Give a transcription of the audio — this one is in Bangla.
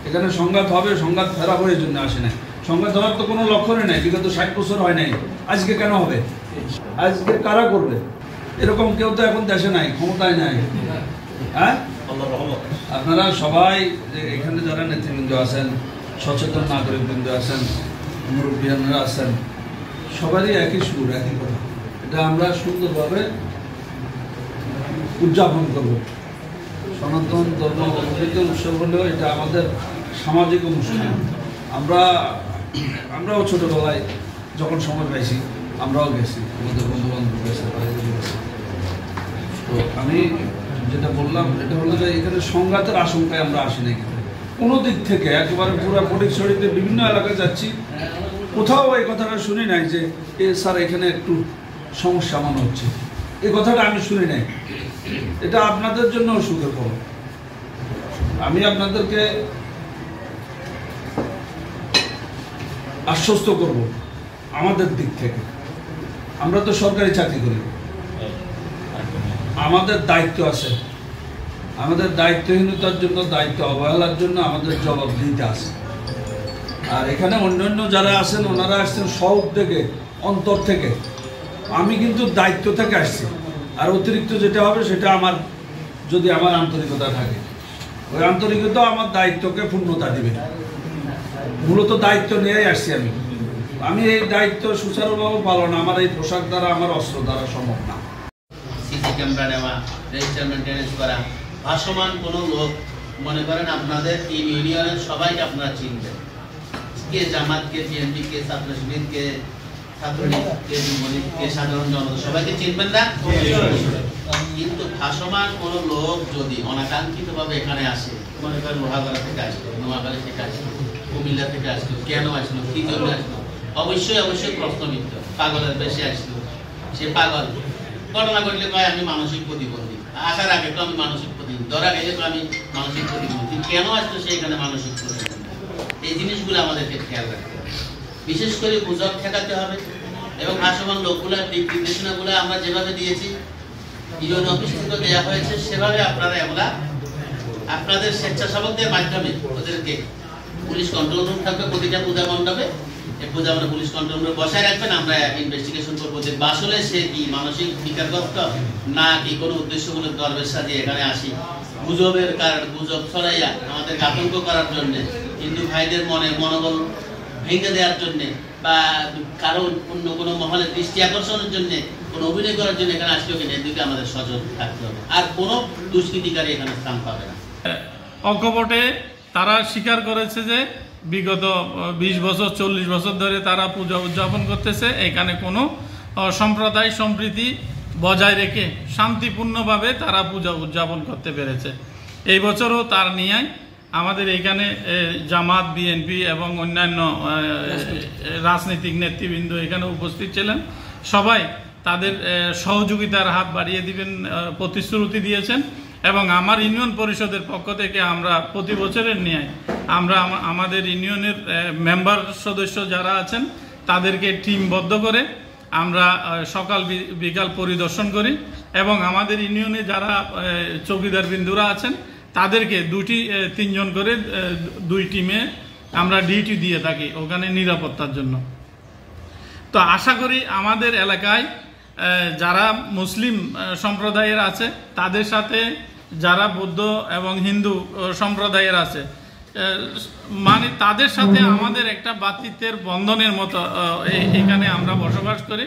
এখানে সংঘাত হবে, সংঘাত ফেরাবো এই জন্য আসে না। সংঘাত হওয়ার তো কোনো লক্ষণই নাই, বিগত 60 বছর হয় নাই, আজকে কেন হবে? আজকে কারা করবে? এরকম কেউ তো এখন দেশে নাই, ক্ষমতায় নাই। হ্যাঁ, আপনারা সবাই এখানে যারা নেতৃবৃন্দ আছেন, সচেতন নাগরিকবৃন্দ আছেন, মুরব্বীরা আছেন, সবারই একই সুর, একই কথা। এটা আমরা সুন্দরভাবে উদযাপন করব। সনাতন ধর্ম অবলম্বিত উৎসব হলেও এটা আমাদের সামাজিক অনুষ্ঠান। আমরাও ছোটোবেলায় যখন সময় পাইছি আমরাও গেছি, আমাদের বন্ধুবান্ধব গেছে, তো আমি যেটা বললাম এটা হলো যে এখানে সংঘাতের আশঙ্কায় আমরা আসি না। কোনো দিক থেকে একেবারে পুরো ফটিকছড়িতে বিভিন্ন এলাকায় যাচ্ছি, কোথাও এই কথাটা শুনি নাই যে স্যার এখানে একটু সমস্যা মনে হচ্ছে, এই কথাটা আমি শুনি নাই। এটা আপনাদের জন্য সুখের খবর। আমি আপনাদেরকে আশ্বস্ত করব, আমাদের দিক থেকে আমরা তো সরকারি চাকরি করি, আমাদের দায়িত্ব আছে। আমাদের দায়িত্বহীনতার জন্য, দায়িত্ব অবহেলার জন্য আমাদের জবাবদিহিতা আছে। আর এখানে অন্যান্য যারা আছেন ওনারা আসছেন স্ব-উদ্যোগে, অন্তর থেকে। আমি কিন্তু দায়িত্ব থেকে আসছি। আর অতিরিক্ত যেটা হবে সেটা আমার, যদি আমার আন্তরিকতা থাকে, ওই আন্তরিকতা আমার দায়িত্বকে পূর্ণতা দিবে। মূলত দায়িত্ব নিয়েই আসছি আমি এই দায়িত্ব সুচারুভাবে পালন আমার এই পোশাক দ্বারা, আমার অস্ত্র দ্বারা সম্ভব না। সিসি ক্যামেরা নেওয়া, রেজিস্টার মেনটেন্যান্স করা, ভাসমান কোনো লোক মনে করেন আপনাদের এই ইউনিয়নের সবাইকে আপনারা চিনবেন, কে জামাত, কে বিএনপি, কে ছাত্র শিবির, কে ছাত্রলীগ, কে যুবলীগ, কে সাধারণ জনতা, সবাইকে চিনবেন না? কিন্তু ভাসমান কোনো লোক যদি অনাকাঙ্ক্ষিতভাবে এখানে আসে, মনে করেন লোহাগড়া থেকে আসলো, নোয়াখালী থেকে আসলো, কুমিল্লা থেকে আসলো, কেন আসলো, কি জন্য আসলো, অবশ্যই প্রশ্নবিদ্ধ। পাগলের বেশি আসলো, সে পাগল। ঘটনা ঘটলে কয় আমি মানসিক প্রতিবন্ধী, আসার আগে তো আমি মানসিক প্রতিবন্ধী, ধরা গেলে তো আমি মানসিক প্রতিবন্ধী, কেন আসলো সে এখানে মানসিক প্রতিবন্ধী? এই জিনিসগুলো আমাদেরকে খেয়াল রাখতে হবে, বিশেষ করে গুজব ঠেকাতে হবে। এবং ভাসমান লোকগুলার দিক নির্দেশনাগুলো আমরা যেভাবে দিয়েছি, ইউনিয়ন অফিস থেকে দেওয়া হয়েছে, সেভাবে আপনারা এগুলা আপনাদের স্বেচ্ছাসেবকদের মাধ্যমে ওদেরকে পুলিশ কন্ট্রোল রুম থাকবে প্রতিটা পূজা মণ্ডপে, এই পূজা আমরা পুলিশ কন্ট্রোল রুমে বসায় রাখবেন। আমরা ইনভেস্টিগেশন করবো যে আসলে সে কি মানসিক বিকারগ্রস্ত, না কি কোনো উদ্দেশ্যমূলক দরবেশ সাজিয়ে এখানে আসি গুজবের কারণ, গুজব ছড়াইয়া আমাদেরকে আতঙ্ক করার জন্য, হিন্দু ভাইদের মনোবল ভেঙে দেওয়ার জন্য, বা কারণ অন্য কোনো মহলের দৃষ্টি আকর্ষণের জন্য, কোনো অভিনয় করার জন্য এখানে আসলেও কিনা, এদিকে আমাদের সচেতন থাকতে হবে। আর কোনো দুষ্কৃতিকারী এখানে স্থান পাবে না। অকপটে তারা স্বীকার করেছে যে বিগত 20 বছর 40 বছর ধরে তারা পূজা উদযাপন করতেছে, এখানে কোনো সম্প্রদায় সম্প্রীতি বজায় রেখে শান্তিপূর্ণভাবে তারা পূজা উদযাপন করতে পেরেছে। এই বছরও তার নিয়ে আমাদের এখানে জামাত, বিএনপি এবং অন্যান্য রাজনৈতিক নেতৃবৃন্দ এখানে উপস্থিত ছিলেন। সবাই তাদের সহযোগিতার হাত বাড়িয়ে দিবেন প্রতিশ্রুতি দিয়েছেন। এবং আমার ইউনিয়ন পরিষদের পক্ষ থেকে আমরা প্রতি বছরের ন্যায় আমরা আমাদের ইউনিয়নের মেম্বার সদস্য যারা আছেন তাদেরকে টিমবদ্ধ করে আমরা সকাল বিকাল পরিদর্শন করি। এবং আমাদের ইউনিয়নে যারা চৌকিদার বিন্দুরা আছেন তাদেরকে 2-3 জন করে 2 টিমে আমরা ডিউটি দিয়ে থাকি ওখানে নিরাপত্তার জন্য। তো আশা করি আমাদের এলাকায় যারা মুসলিম সম্প্রদায়ের আছে তাদের সাথে যারা বৌদ্ধ এবং হিন্দু সম্প্রদায়ের আছে, মানে তাদের সাথে আমাদের একটা ভ্রাতৃত্বের বন্ধনের মতো এখানে আমরা বসবাস করি।